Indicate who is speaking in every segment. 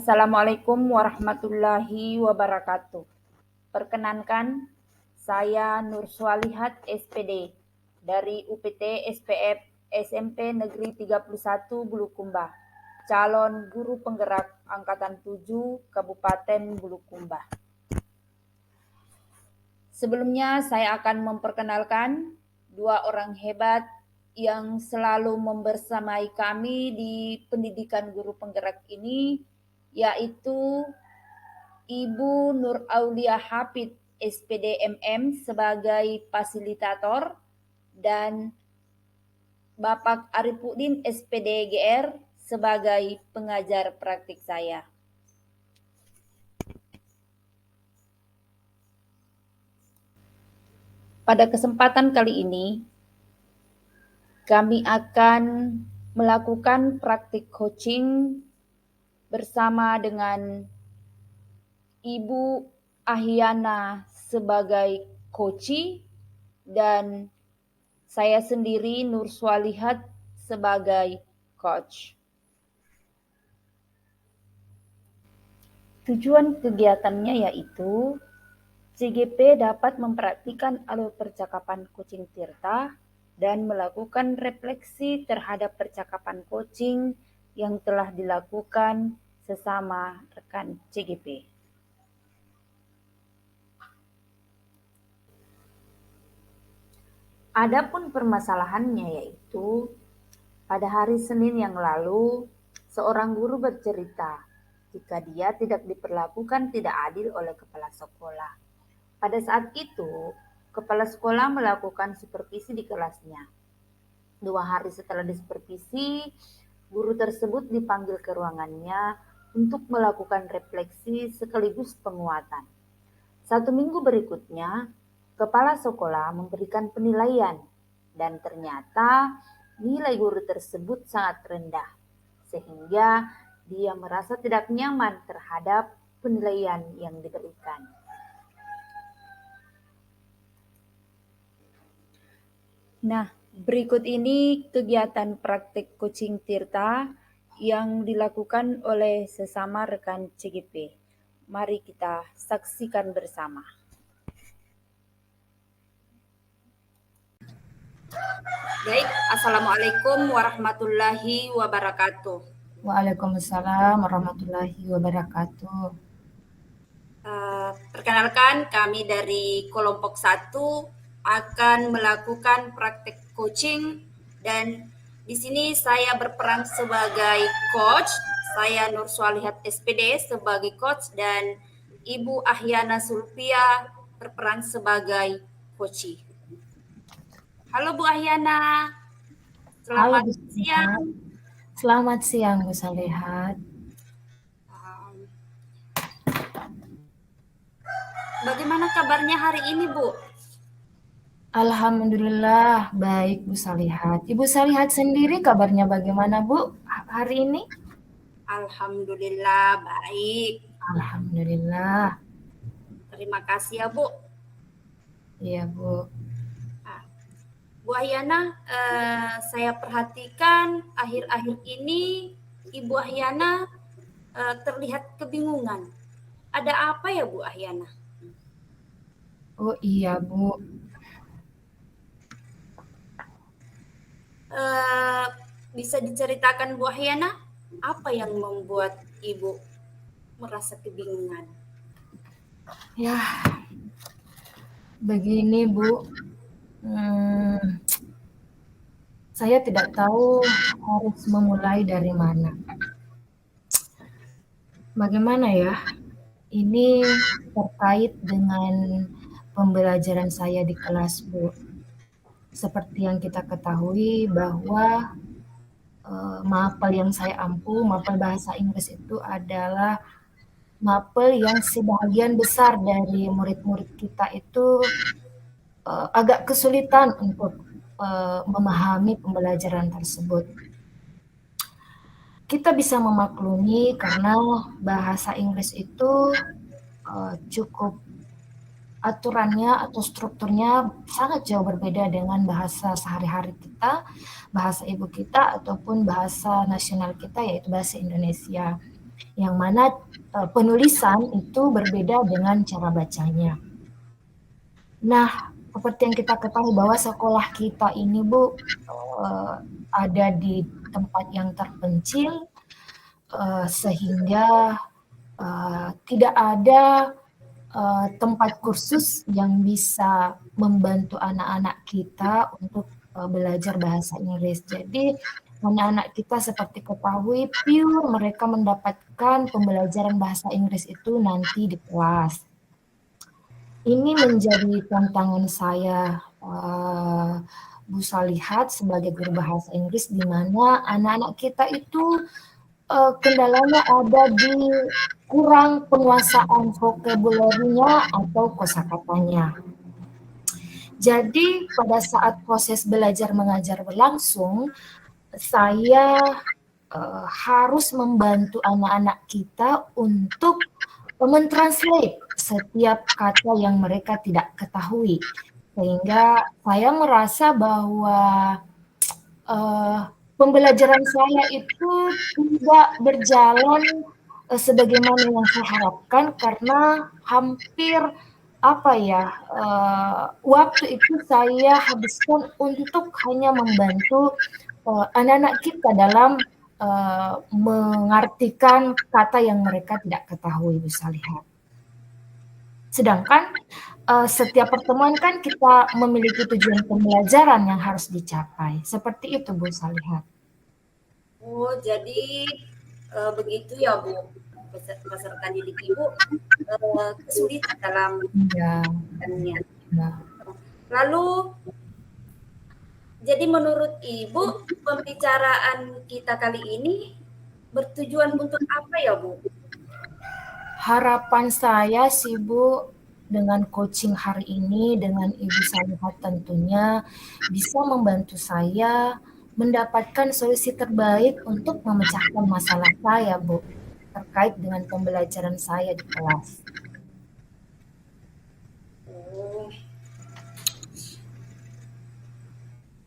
Speaker 1: Assalamualaikum warahmatullahi wabarakatuh. Perkenankan, saya Nur Swalihat SPD dari UPT SPF SMP Negeri 31 Bulukumba, calon guru penggerak Angkatan 7 Kabupaten Bulukumba. Sebelumnya saya akan memperkenalkan dua orang hebat yang selalu membersamai kami di pendidikan guru penggerak ini, yaitu Ibu Nur Aulia Hafid SPD MM sebagai fasilitator dan Bapak Arifuddin SPD GR sebagai pengajar praktik saya. Pada kesempatan kali ini, kami akan melakukan praktik coaching bersama dengan Ibu Ahyana sebagai coach dan saya sendiri Nur Swalihat sebagai coach. Tujuan kegiatannya yaitu CGP dapat mempraktikkan alur percakapan coaching Tirta dan melakukan refleksi terhadap percakapan coaching yang telah dilakukan sesama rekan CGP. Adapun permasalahannya yaitu pada hari Senin yang lalu seorang guru bercerita jika dia tidak diperlakukan tidak adil oleh kepala sekolah. Pada saat itu, kepala sekolah melakukan supervisi di kelasnya. 2 hari setelah disupervisi, guru tersebut dipanggil ke ruangannya untuk melakukan refleksi sekaligus penguatan. 1 minggu berikutnya, kepala sekolah memberikan penilaian dan ternyata nilai guru tersebut sangat rendah, sehingga dia merasa tidak nyaman terhadap penilaian yang diberikan. Nah, berikut ini kegiatan praktik coaching Tirta yang dilakukan oleh sesama rekan CGP. Mari kita saksikan bersama. Baik, Assalamualaikum warahmatullahi wabarakatuh.
Speaker 2: Waalaikumsalam warahmatullahi wabarakatuh.
Speaker 1: Perkenalkan, kami dari kelompok 1 akan melakukan praktek coaching dan di sini saya berperan sebagai coach. Saya Nur Swalihat SPD sebagai coach dan Ibu Ahyana Sulfia berperan sebagai coach. Halo Bu Ahyana. Selamat siang.
Speaker 2: Selamat siang Bu Salihat.
Speaker 1: Bagaimana kabarnya hari ini, Bu?
Speaker 2: Alhamdulillah baik Bu Salihat. Ibu Salihat sendiri kabarnya bagaimana Bu hari ini?
Speaker 1: Alhamdulillah baik.
Speaker 2: Alhamdulillah.
Speaker 1: Terima kasih ya Bu.
Speaker 2: Iya Bu.
Speaker 1: Bu Ahyana, saya perhatikan akhir-akhir ini Ibu Ahyana terlihat kebingungan. Ada apa ya Bu Ahyana?
Speaker 2: Oh iya Bu.
Speaker 1: Bisa diceritakan Bu Ahyana apa yang membuat Ibu merasa kebingungan?
Speaker 2: Ya, begini Bu. Saya tidak tahu harus memulai dari mana. Bagaimana ya? Ini terkait dengan pembelajaran saya di kelas Bu. Seperti yang kita ketahui bahwa mapel yang saya ampu, mapel bahasa Inggris itu adalah mapel yang sebagian besar dari murid-murid kita itu agak kesulitan untuk memahami pembelajaran tersebut. Kita bisa memaklumi karena bahasa Inggris itu cukup aturannya atau strukturnya sangat jauh berbeda dengan bahasa sehari-hari kita, bahasa ibu kita ataupun bahasa nasional kita yaitu bahasa Indonesia. yang mana penulisan itu berbeda dengan cara bacanya. Nah, seperti yang kita ketahui bahwa sekolah kita ini Bu ada di tempat yang terpencil, sehingga tidak ada tempat kursus yang bisa membantu anak-anak kita untuk belajar bahasa Inggris. Jadi anak-anak kita seperti ketahui pure mereka mendapatkan pembelajaran bahasa Inggris itu nanti di kelas. Ini menjadi tantangan saya, Bu Salihat sebagai guru bahasa Inggris, di mana anak-anak kita itu kendalanya ada di kurang penguasaan vocabulary-nya atau kosakatanya. Jadi pada saat proses belajar mengajar berlangsung, saya harus membantu anak-anak kita untuk mentranslate setiap kata yang mereka tidak ketahui. Sehingga saya merasa bahwa pembelajaran saya itu tidak berjalan sebagaimana yang saya harapkan, karena hampir waktu itu saya habiskan untuk hanya membantu anak-anak kita dalam mengartikan kata yang mereka tidak ketahui, bisa lihat. Sedangkan setiap pertemuan kan kita memiliki tujuan pembelajaran yang harus dicapai. Seperti itu Bu Salihat.
Speaker 3: Oh, jadi begitu ya Bu. Peserta didik Ibu kesulitan dalam
Speaker 2: ya.
Speaker 3: Lalu, jadi menurut Ibu pembicaraan kita kali ini bertujuan untuk apa ya Bu?
Speaker 2: Harapan saya sih Bu, dengan coaching hari ini dengan Ibu Salihat tentunya bisa membantu saya mendapatkan solusi terbaik untuk memecahkan masalah saya Bu, terkait dengan pembelajaran saya di kelas.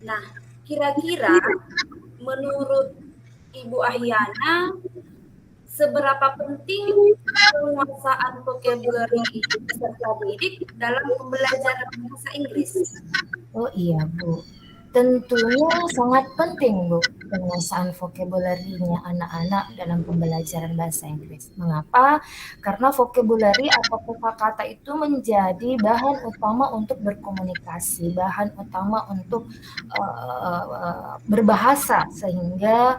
Speaker 3: Nah, kira-kira menurut Ibu Ahyana, seberapa penting penguasaan vocabulary peserta didik dalam pembelajaran bahasa Inggris?
Speaker 2: Oh iya Bu, tentunya sangat penting Bu penguasaan vocabulary-nya anak-anak dalam pembelajaran bahasa Inggris. Mengapa? Karena vocabulary atau kosakata itu menjadi bahan utama untuk berkomunikasi, bahan utama untuk berbahasa, sehingga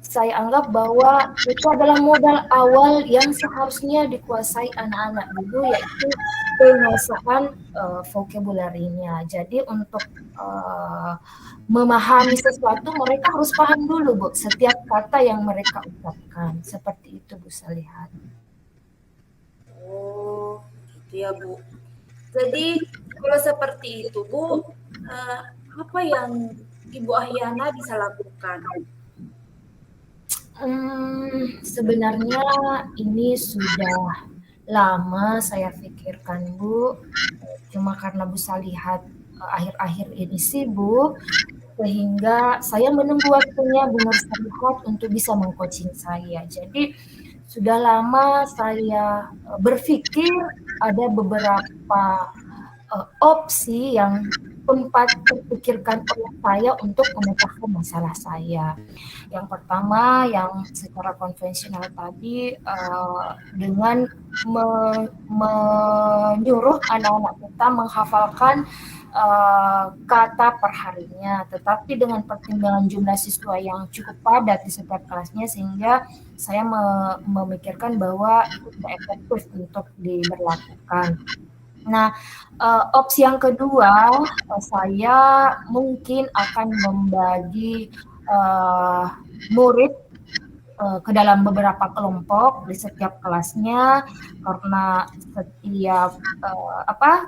Speaker 2: saya anggap bahwa itu adalah modal awal yang seharusnya dikuasai anak-anak dulu, yaitu penguasaan vocabulary-nya. Jadi untuk memahami sesuatu, mereka harus paham dulu Bu setiap kata yang mereka ucapkan. Seperti itu Bu Salihat.
Speaker 3: Oh, gitu ya Bu. Jadi kalau seperti itu Bu, apa yang Ibu Ahyana bisa lakukan?
Speaker 2: Sebenarnya ini sudah lama saya pikirkan Bu, cuma karena Bu Salihat akhir-akhir ini sibuk, sehingga saya menunggu waktunya Bu Nur Salihat untuk bisa mengcoaching saya. Jadi sudah lama saya berpikir ada beberapa opsi yang sempat terpikirkan oleh saya untuk memecahkan masalah saya. Yang pertama, yang secara konvensional tadi, dengan menyuruh anak-anak kita menghafalkan kata perharinya, tetapi dengan pertimbangan jumlah siswa yang cukup padat di setiap kelasnya, sehingga saya memikirkan bahwa itu tidak efektif untuk diberlakukan. Nah, opsi yang kedua, saya mungkin akan membagi murid ke dalam beberapa kelompok di setiap kelasnya, karena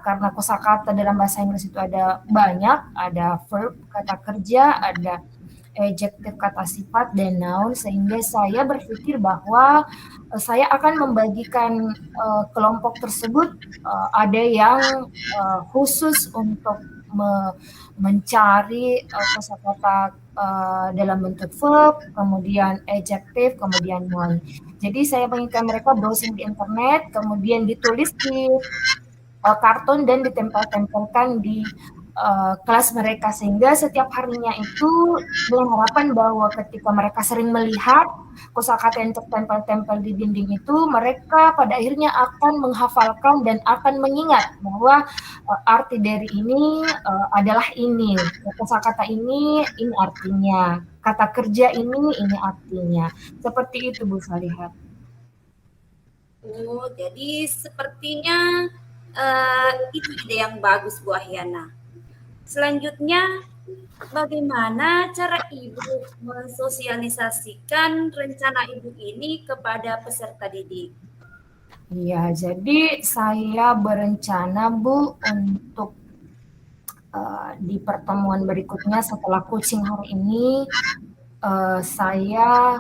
Speaker 2: karena kosakata dalam bahasa Inggris itu ada banyak, ada verb kata kerja, ada adjective kata sifat dan noun, sehingga saya berpikir bahwa saya akan membagikan kelompok tersebut, ada yang khusus untuk mencari kosakata dalam bentuk verb, kemudian adjective, kemudian noun. Jadi saya menginginkan mereka browsing di internet, kemudian ditulis di kartun dan ditempel-tempelkan di kelas mereka, sehingga setiap harinya itu dengan harapan bahwa ketika mereka sering melihat kosakata yang tertempel-tempel di dinding itu, mereka pada akhirnya akan menghafalkan dan akan mengingat bahwa arti dari ini adalah ini, kosakata ini artinya, kata kerja ini artinya. Seperti itu Bu Salihat.
Speaker 3: Oh, jadi sepertinya itu ide yang bagus Bu Ahyana. Selanjutnya, bagaimana cara Ibu mensosialisasikan rencana Ibu ini kepada peserta didik?
Speaker 2: Iya, jadi saya berencana Bu untuk di pertemuan berikutnya setelah coaching hari ini, saya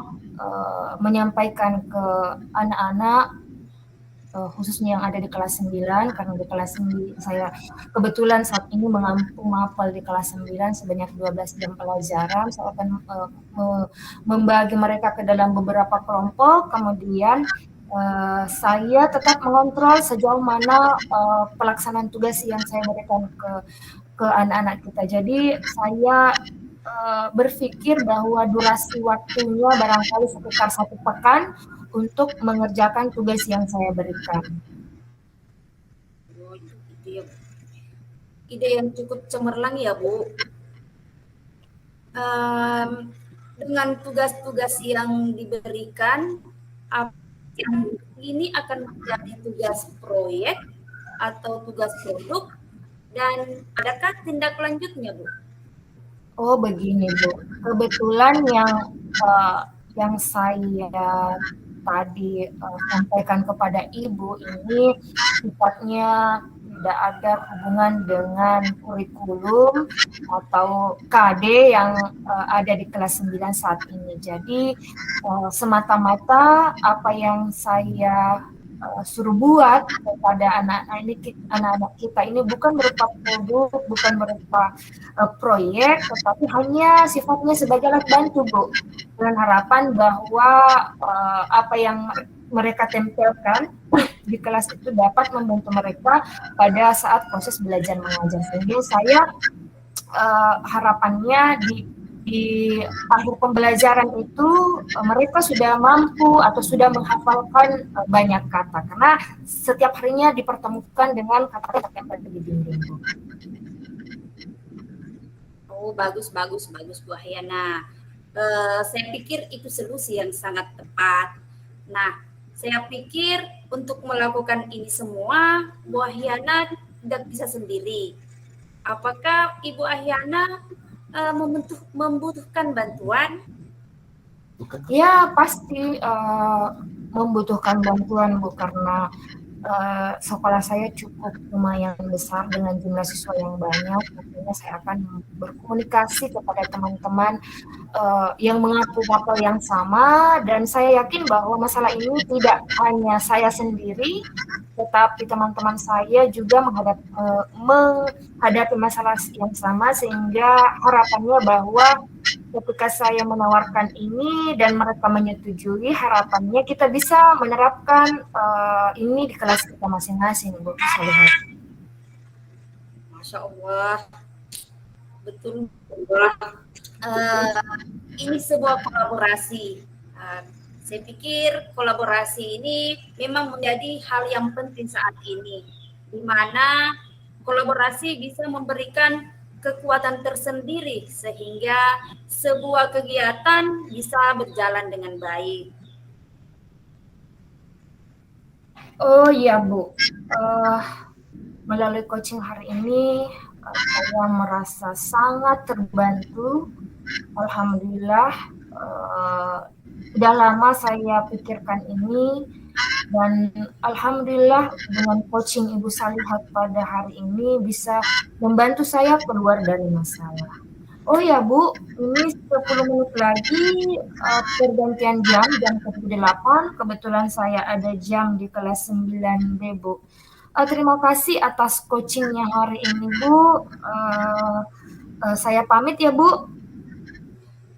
Speaker 2: menyampaikan ke anak-anak khususnya yang ada di kelas 9, karena di kelas 9 saya kebetulan saat ini mengampu mapel di kelas 9 sebanyak 12 jam pelajaran. Saya akan membagi mereka ke dalam beberapa kelompok, kemudian saya tetap mengontrol sejauh mana pelaksanaan tugas yang saya berikan ke anak-anak kita. Jadi saya berpikir bahwa durasi waktunya barangkali sekitar 1 pekan untuk mengerjakan tugas yang saya berikan.
Speaker 3: Oh, ide yang cukup cemerlang ya Bu. Dengan tugas-tugas yang diberikan, ini akan menjadi tugas proyek atau tugas produk, dan adakah tindak lanjutnya Bu?
Speaker 2: Oh begini Bu, kebetulan yang saya tadi sampaikan kepada Ibu ini sifatnya tidak ada hubungan dengan kurikulum atau KD yang ada di kelas 9 saat ini. Jadi semata-mata apa yang saya suruh buat kepada anak-anak kita ini bukan berupa produk, bukan berupa proyek, tetapi hanya sifatnya sebagai alat bantu Bu, dengan harapan bahwa apa yang mereka tempelkan di kelas itu dapat membantu mereka pada saat proses belajar mengajar. Sehingga saya harapannya di akhir pembelajaran itu mereka sudah mampu atau sudah menghafalkan banyak kata, karena setiap harinya dipertemukan dengan kata-kata yang ada di dinding.
Speaker 3: Oh, bagus Bu Ahyana. Saya pikir itu solusi yang sangat tepat. Nah, saya pikir untuk melakukan ini semua, Bu Ahyana tidak bisa sendiri. Apakah Ibu Ahyana membutuhkan bantuan?
Speaker 2: Ya, pasti membutuhkan bantuan Bu, karena sekolah saya cukup lumayan besar dengan jumlah siswa yang banyak. Tentunya saya akan berkomunikasi kepada teman-teman yang mengaku mapel yang sama, dan saya yakin bahwa masalah ini tidak hanya saya sendiri, tetapi teman-teman saya juga menghadapi masalah yang sama, sehingga harapannya bahwa ketika saya menawarkan ini dan mereka menyetujui, harapannya kita bisa menerapkan ini di kelas kita masing-masing, Bu Salihat.
Speaker 3: Masya Allah, betul. Ini sebuah kolaborasi. Saya pikir kolaborasi ini memang menjadi hal yang penting saat ini, di mana kolaborasi bisa memberikan kekuatan tersendiri sehingga sebuah kegiatan bisa berjalan dengan baik.
Speaker 2: Oh iya Bu, melalui coaching hari ini saya merasa sangat terbantu. Alhamdulillah, udah lama saya pikirkan ini, dan alhamdulillah dengan coaching Ibu Salihat pada hari ini bisa membantu saya keluar dari masalah. Oh ya Bu, ini 10 menit lagi pergantian jam ke-8, kebetulan saya ada jam di kelas 9B Bu. Terima kasih atas coachingnya hari ini Bu. Saya pamit ya Bu.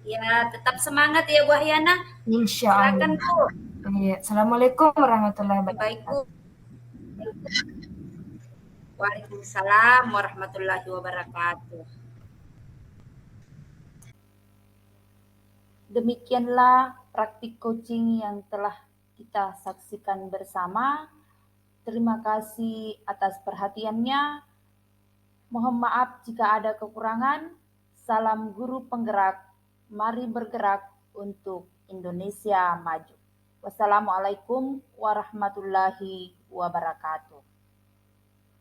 Speaker 3: Ya, tetap semangat ya Bu Ahyana.
Speaker 2: Insya
Speaker 3: Silakan
Speaker 2: Allah.
Speaker 3: Bu.
Speaker 2: Iya. Assalamualaikum warahmatullahi
Speaker 3: Baik
Speaker 2: wabarakatuh.
Speaker 3: Bu. Waalaikumsalam warahmatullahi wabarakatuh.
Speaker 1: Demikianlah praktik coaching yang telah kita saksikan bersama. Terima kasih atas perhatiannya. Mohon maaf jika ada kekurangan. Salam guru penggerak. Mari bergerak untuk Indonesia maju. Wassalamualaikum warahmatullahi wabarakatuh.